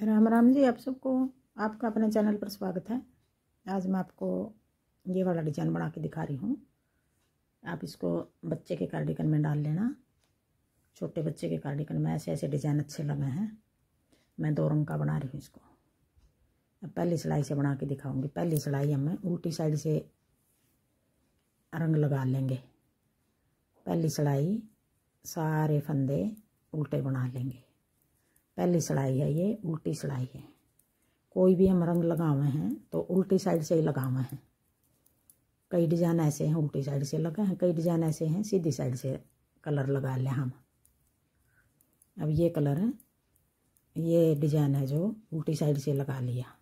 राम राम जी। आप सबको आपका अपने चैनल पर स्वागत है। आज मैं आपको ये वाला डिज़ाइन बना के दिखा रही हूँ। आप इसको बच्चे के कार्डिगन में डाल लेना। छोटे बच्चे के कार्डिगन में ऐसे ऐसे डिज़ाइन अच्छे लगे हैं। मैं 2 रंग का बना रही हूँ इसको। अब पहली सिलाई से बना के दिखाऊंगी। पहली सिलाई हमें उल्टी साइड से रंग लगा लेंगे। पहली सिलाई सारे फंदे उल्टे बना लेंगे। पहली सिलाई है, ये उल्टी सिलाई है। कोई भी हम रंग लगावे हैं तो उल्टी साइड से ही लगावे हैं। कई डिज़ाइन ऐसे हैं उल्टी साइड से लगे हैं, कई डिज़ाइन ऐसे हैं सीधी साइड से कलर लगा लिया हम। अब ये कलर है, ये डिज़ाइन है जो उल्टी साइड से लगा लिया।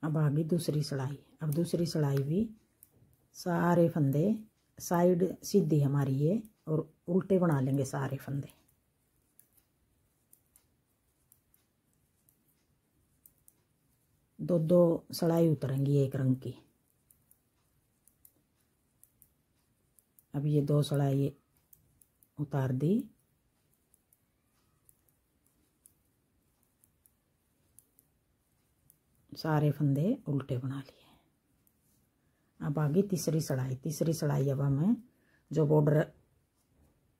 अब आगे दूसरी सिलाई। अब दूसरी सिलाई भी सारे फंदे साइड सीधी हमारी ये और उल्टे बना लेंगे सारे फंदे। दो सिलाई उतरेंगी एक रंग की। अब ये 2 सिलाई उतार दी। सारे फंदे उल्टे बना लिए। अब आगे तीसरी सिलाई। तीसरी सिलाई अब हमें जो बॉर्डर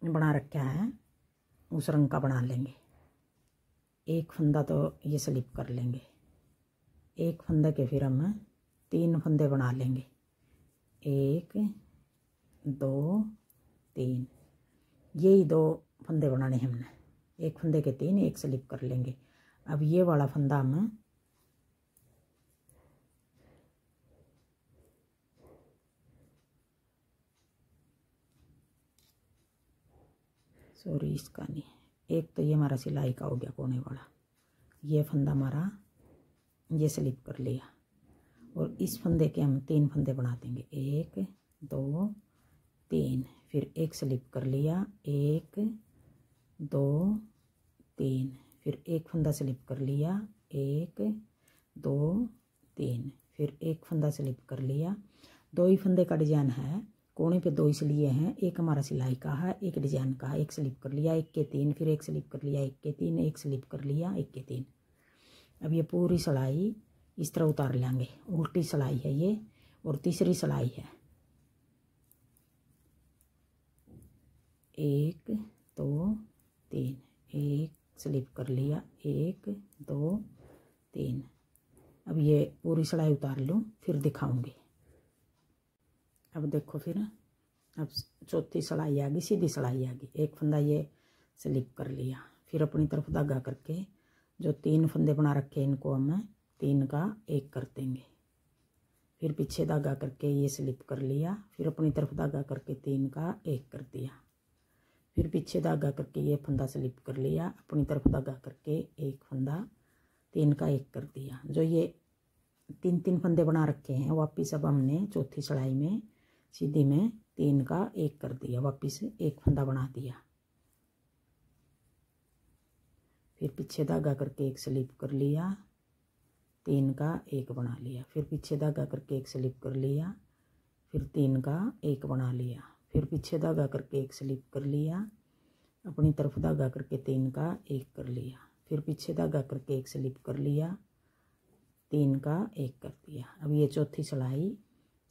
बना रखा है उस रंग का बना लेंगे। एक फंदा तो ये स्लिप कर लेंगे। एक फंदे के फिर हम 3 फंदे बना लेंगे। 1 2 3, यही 2 फंदे बनाने हमने। एक फंदे के 3, एक स्लिप कर लेंगे। अब ये वाला फंदा हम सॉरी इसका नहीं, एक तो ये हमारा सिलाई का हो गया कोने वाला। ये फंदा हमारा ये स्लिप कर लिया और इस फंदे के हम 3 फंदे बना देंगे। 1 2 3, फिर एक स्लिप कर लिया। 1 2 3, फिर एक फंदा स्लिप कर लिया। 1 2 3, फिर एक फंदा स्लिप कर लिया। 2 ही फंदे का डिजाइन है, कोने पे 2 इसलिए हैं। एक हमारा सिलाई का है, एक डिजाइन का है। एक स्लिप कर लिया, 1 के 3, फिर एक स्लिप कर लिया, 1 के 3, एक स्लिप कर लिया, 1 के 3। अब ये पूरी सिलाई इस तरह उतार लेंगे। उल्टी सिलाई है ये और तीसरी सिलाई है। 1 2 3, एक स्लिप कर लिया, 1 2 3। अब ये पूरी सिलाई उतार लूँ फिर दिखाऊंगी। अब देखो फिर अब चौथी सिलाई आ गई, सीधी सिलाई आ गई। एक फंदा ये स्लिप कर लिया, फिर अपनी तरफ धागा करके जो 3 फंदे बना रखे इनको हम 3 का 1 कर देंगे। फिर पीछे धागा करके ये स्लिप कर लिया, फिर अपनी तरफ धागा करके 3 का 1 कर दिया। फिर पीछे धागा करके ये फंदा स्लिप कर लिया, अपनी तरफ धागा करके एक फंदा 3 का 1 कर दिया। जो ये 3 फंदे बना रखे हैं वापिस अब हमने चौथी सिलाई में सीधी में 3 का 1 कर दिया। वापिस एक फंदा बना दिया। फिर पीछे धागा करके एक स्लिप कर लिया, 3 का 1 बना लिया। फिर पीछे धागा करके एक स्लिप कर लिया, फिर 3 का 1 बना लिया। फिर पीछे धागा करके एक स्लिप कर लिया, अपनी तरफ धागा करके 3 का 1 कर लिया। फिर पीछे धागा करके एक स्लिप कर लिया, 3 का 1 कर दिया। अब ये चौथी सिलाई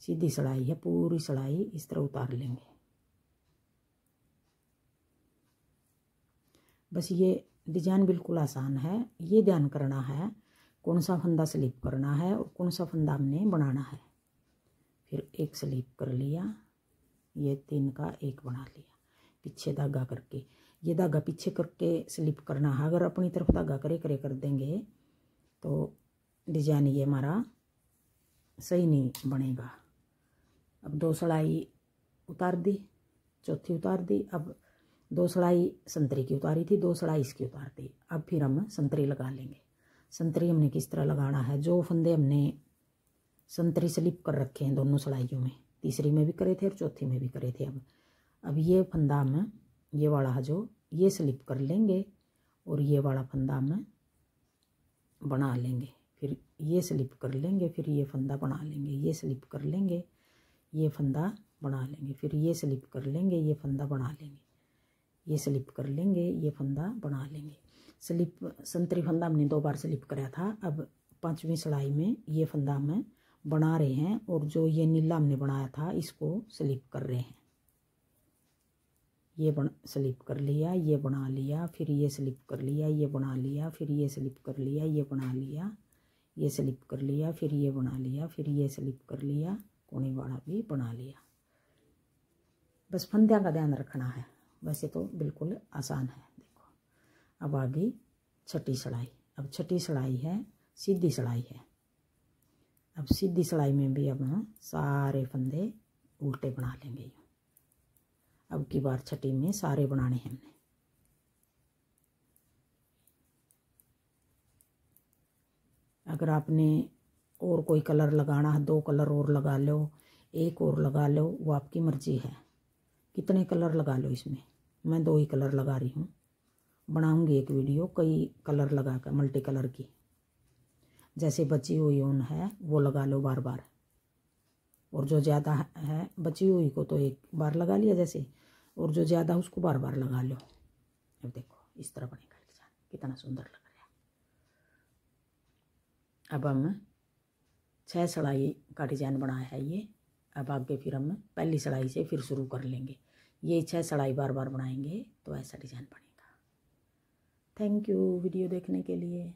सीधी सिलाई है। पूरी सिलाई इस तरह उतार लेंगे। बस ये डिजाइन बिल्कुल आसान है। ये ध्यान करना है कौन सा फंदा स्लिप करना है और कौन सा फंदा हमने बनाना है। फिर एक स्लिप कर लिया, ये 3 का 1 बना लिया। पीछे धागा करके ये धागा पीछे करके स्लिप करना है। अगर अपनी तरफ धागा करे करे कर देंगे तो डिजाइन ये हमारा सही नहीं बनेगा। अब 2 सिलाई उतार दी, चौथी उतार दी। अब 2 सिलाई संतरी की उतारी थी, 2 सिलाई इसकी उतार दी। अब फिर हम संतरी लगा लेंगे। संतरी हमने किस तरह लगाना है, जो फंदे हमने संतरी स्लिप कर रखे हैं दोनों सिलाइयों में, तीसरी में भी करे थे और चौथी में भी करे थे। अब ये फंदा हम ये वाला है जो ये स्लिप कर लेंगे और ये वाला फंदा हम बना लेंगे। फिर ये स्लिप कर लेंगे, फिर ये फंदा बना लेंगे। ये स्लिप कर लेंगे, ये फंदा बना लेंगे। फिर ये स्लिप कर लेंगे, ये फंदा बना लेंगे, ये स्लिप कर लेंगे, ये फंदा बना लेंगे। स्लिप संतरी फंदा हमने 2 बार स्लिप कराया था। अब 5वीं सिलाई में ये फंदा हम बना रहे हैं और जो ये नीला हमने बनाया था इसको स्लिप कर रहे हैं। ये स्लिप कर लिया, ये बना लिया, फिर ये स्लिप कर लिया, ये बना लिया, फिर ये स्लिप कर लिया, ये बना लिया, ये स्लिप कर लिया, फिर ये बना लिया, फिर ये स्लिप कर लिया, कोने वाला भी बना लिया। बस फंदियाँ का ध्यान रखना है, वैसे तो बिल्कुल आसान है। देखो अब आगे छठी सिलाई। अब छठी सिलाई है सीधी सिलाई है। अब सीधी सिलाई में भी अब हम सारे फंदे उल्टे बना लेंगे। अब की बार छठी में सारे बनाने हैं हमने। अगर आपने और कोई कलर लगाना है 2 कलर और लगा लो, 1 और लगा लो, वो आपकी मर्जी है। कितने कलर लगा लो इसमें, मैं 2 ही कलर लगा रही हूँ। बनाऊंगी एक वीडियो कई कलर लगा कर, मल्टी कलर की। जैसे बची हुई ऊन है वो लगा लो बार बार, और जो ज़्यादा है बची हुई को तो 1 बार लगा लिया जैसे, और जो ज़्यादा उसको बार बार लगा लो। अब देखो इस तरह बनेगा डिजाइन, कितना सुंदर लग रहा है। अब हम 6 सिलाई का डिजाइन बनाया है ये। अब आगे फिर हम पहली सिलाई से फिर शुरू कर लेंगे। ये 6 सिलाई बार बार बनाएंगे तो ऐसा डिजाइन बनेगा। थैंक यू वीडियो देखने के लिए।